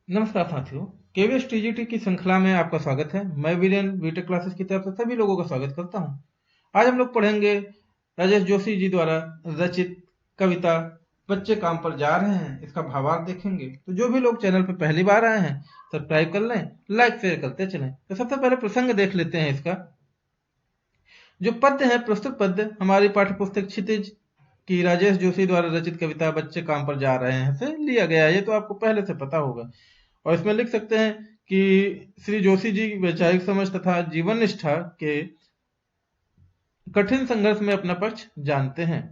नमस्कार साथियों। KVS TGT की श्रृंखला में आपका स्वागत है। मैं वीरेन बीटेक क्लासेस की तरफ से सभी लोगों का स्वागत करता हूं। आज हम लोग पढ़ेंगे राजेश जोशी जी द्वारा रचित कविता बच्चे काम पर जा रहे हैं। इसका भावार्थ देखेंगे। तो जो भी लोग चैनल पर पहली बार आए हैं सब्सक्राइब कर लें, लाइक शेयर करते चलें। तो सबसे पहले प्रसंग देख लेते हैं। इसका जो पद्य है, प्रस्तुत पद्य हमारी पाठ्य पुस्तक क्षितिज की राजेश जोशी द्वारा रचित कविता बच्चे काम पर जा रहे हैं से लिया गया है। ये तो आपको पहले से पता होगा। और इसमें लिख सकते हैं कि श्री जोशी जी वैचारिक समझ तथा जीवन निष्ठा के कठिन संघर्ष में अपना पक्ष जानते हैं।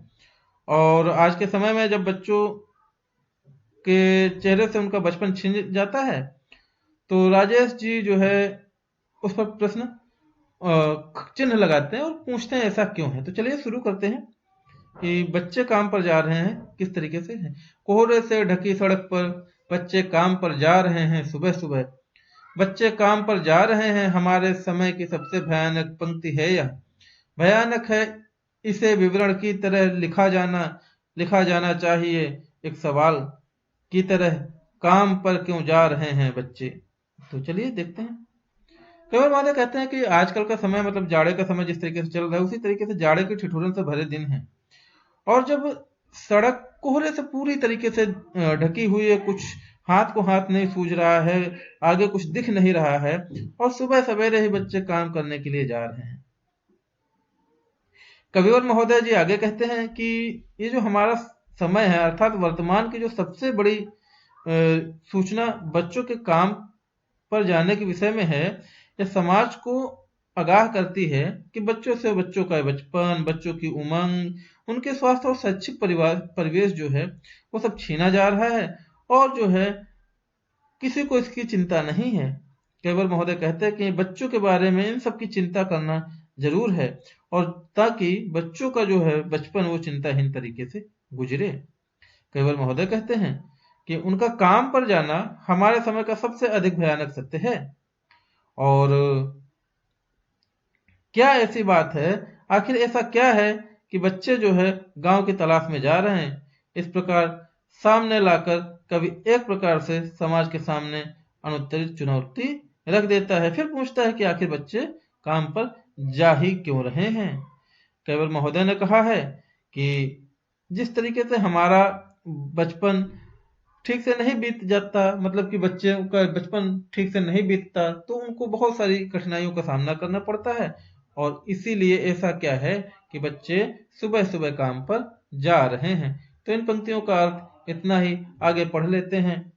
और आज के समय में जब बच्चों के चेहरे से उनका बचपन छिन जाता है तो राजेश जी जो है उस पर प्रश्न चिन्ह लगाते हैं और पूछते हैं ऐसा क्यों है। तो चलिए शुरू करते हैं कि बच्चे काम पर जा रहे हैं किस तरीके से है। कोहरे से ढकी सड़क पर बच्चे काम पर जा रहे हैं सुबह सुबह। बच्चे काम पर जा रहे हैं, हमारे समय की सबसे भयानक पंक्ति है यह। भयानक है, इसे विवरण की तरह लिखा जाना चाहिए एक सवाल की तरह। काम पर क्यों जा रहे हैं बच्चे। तो चलिए देखते हैं। कई बार माता कहते हैं कि आजकल का समय मतलब जाड़े का समय जिस तरीके से चल रहा है उसी तरीके से जाड़े की ठिठुरन से भरे दिन है। और जब सड़क कोहरे से पूरी तरीके से ढकी हुई है, कुछ हाथ को हाथ नहीं सूझ रहा है, आगे कुछ दिख नहीं रहा है, और सुबह सवेरे ही बच्चे काम करने के लिए जा रहे हैं। कविवर महोदय जी आगे कहते हैं कि ये जो हमारा समय है अर्थात वर्तमान की जो सबसे बड़ी सूचना बच्चों के काम पर जाने के विषय में है। यह समाज को आगाह करती है कि बच्चों से बच्चों का बचपन, बच्चों की उमंग, उनके स्वास्थ्य और शैक्षिक परिवेश जो है वो सब छीना जा रहा है। और जो है किसी को इसकी चिंता नहीं है। केवल महोदय कहते हैं कि बच्चों के बारे में इन सब की चिंता करना जरूर है, और ताकि बच्चों का जो है बचपन वो चिंताहीन तरीके से गुजरे। केवल महोदय कहते हैं कि उनका काम पर जाना हमारे समय का सबसे अधिक भयानक सत्य है। और क्या ऐसी बात है, आखिर ऐसा क्या है कि बच्चे जो है गांव की तलाश में जा रहे हैं। इस प्रकार सामने लाकर कवि एक प्रकार से समाज के सामने अनुत्तरित चुनौती रख देता है। फिर पूछता है कि आखिर बच्चे काम पर जा ही क्यों रहे हैं। केवल महोदय ने कहा है कि जिस तरीके से हमारा बचपन ठीक से नहीं बीत जाता, मतलब कि बच्चे का बचपन ठीक से नहीं बीतता, तो उनको बहुत सारी कठिनाइयों का सामना करना पड़ता है। और इसीलिए ऐसा क्या है कि बच्चे सुबह सुबह काम पर जा रहे हैं। तो इन पंक्तियों का अर्थ इतना ही, आगे पढ़ लेते हैं।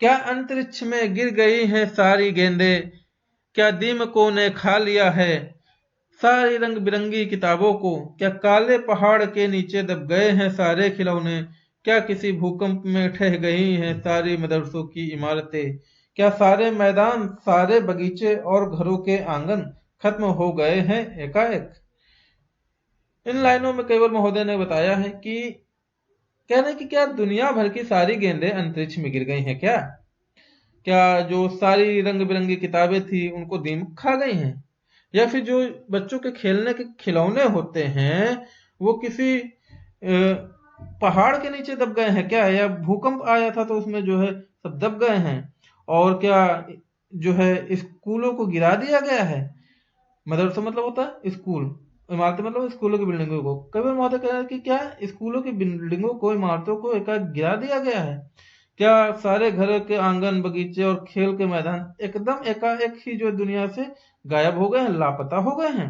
क्या अंतरिक्ष में गिर गई हैं सारी गेंदे, क्या दीमकों ने खा लिया है सारी रंग बिरंगी किताबों को, क्या काले पहाड़ के नीचे दब गए हैं सारे खिलौने, क्या किसी भूकंप में ठह गई हैं सारी मदरसों की इमारतें, क्या सारे मैदान, सारे बगीचे और घरों के आंगन खत्म हो गए हैं एकाएक। इन लाइनों में केवल महोदय ने बताया है कि कह रहे हैं कि क्या दुनिया भर की सारी गेंदें अंतरिक्ष में गिर गई हैं क्या, क्या जो सारी रंग बिरंगी किताबें थी उनको दीमक खा गई हैं, या फिर जो बच्चों के खेलने के खिलौने होते हैं वो किसी पहाड़ के नीचे दब गए हैं क्या, या भूकंप आया था तो उसमें जो है सब दब गए हैं, और क्या जो है स्कूलों को गिरा दिया गया है। मदरसा मतलब होता है स्कूल, इमारतें मतलब स्कूलों की बिल्डिंगों को। कई बार महोदय कह रहे हैं कि क्या स्कूलों की बिल्डिंगों को, इमारतों को एकाएक गिरा दिया गया है, क्या सारे घर के आंगन, बगीचे और खेल के मैदान एकदम एकाएक ही जो दुनिया से गायब हो गए हैं, लापता हो गए हैं।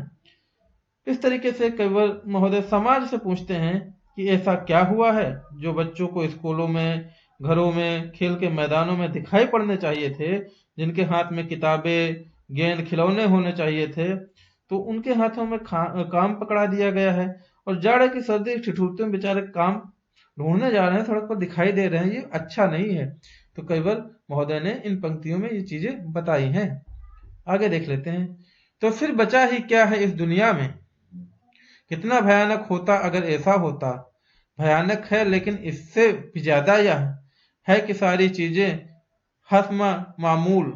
इस तरीके से केवल महोदय समाज से पूछते हैं कि ऐसा क्या हुआ है जो बच्चों को स्कूलों में, घरों में, खेल के मैदानों में दिखाई पड़ने चाहिए थे, जिनके हाथ में किताबें, गेंद, खिलौने होने चाहिए थे, तो उनके हाथों में काम पकड़ा दिया गया है। और जाड़े की सर्दी ठिठुरते में बेचारे काम ढूंढने जा रहे हैं, सड़क पर दिखाई दे रहे हैं। ये अच्छा नहीं है। तो केवल महोदय ने इन पंक्तियों में ये चीजें बताई हैं। आगे देख लेते हैं। तो फिर बचा ही क्या है इस दुनिया में, कितना भयानक होता अगर ऐसा होता। भयानक है लेकिन इससे भी ज्यादा यह है कि सारी चीजें हस्मा मामूल,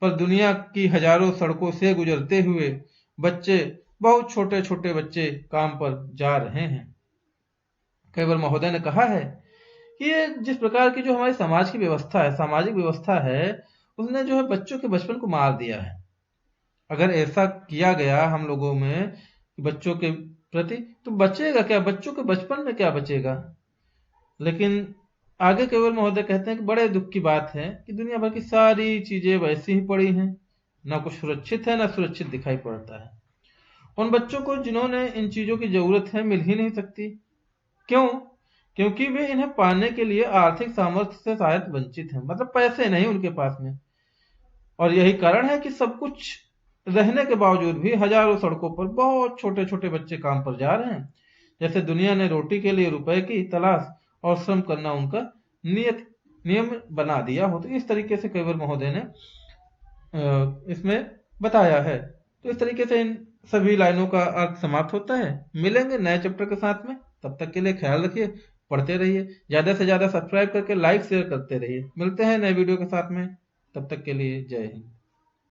पर दुनिया की हजारों सड़कों से गुजरते हुए बच्चे, बहुत छोटे छोटे बच्चे काम पर जा रहे हैं। केवल महोदय ने कहा है कि ये जिस प्रकार की जो हमारी समाज की व्यवस्था है, सामाजिक व्यवस्था है, उसने जो है बच्चों के बचपन को मार दिया है। अगर ऐसा किया गया हम लोगों में बच्चों के प्रति, तो बचेगा क्या? बच्चों के बचपन में क्या बचेगा? लेकिन आगे केवल महोदय कहते हैं कि बड़े दुख की बात है कि दुनिया भर की सारी चीजें वैसी ही पड़ी हैं, ना कुछ सुरक्षित है ना सुरक्षित दिखाई पड़ता है। उन बच्चों को जिन्होंने इन चीजों की जरूरत है मिल ही नहीं सकती। क्यों? क्योंकि वे इन्हें पाने के लिए आर्थिक सामर्थ्य से शायद वंचित हैं, मतलब पैसे नहीं उनके पास में। और यही कारण है कि सब कुछ रहने के बावजूद भी हजारों सड़कों पर बहुत छोटे छोटे बच्चे काम पर जा रहे हैं, जैसे दुनिया ने रोटी के लिए रुपए की तलाश और श्रम करना उनका नियत नियम बना दिया हो। तो इस तरीके से कैवर महोदय ने इसमें बताया है। तो इस तरीके से इन सभी लाइनों का अर्थ समाप्त होता है। मिलेंगे नए चैप्टर के साथ में, तब तक के लिए ख्याल रखिए, पढ़ते रहिए, ज्यादा से ज्यादा सब्सक्राइब करके लाइक शेयर करते रहिए। मिलते हैं नए वीडियो के साथ में, तब तक के लिए जय हिंद।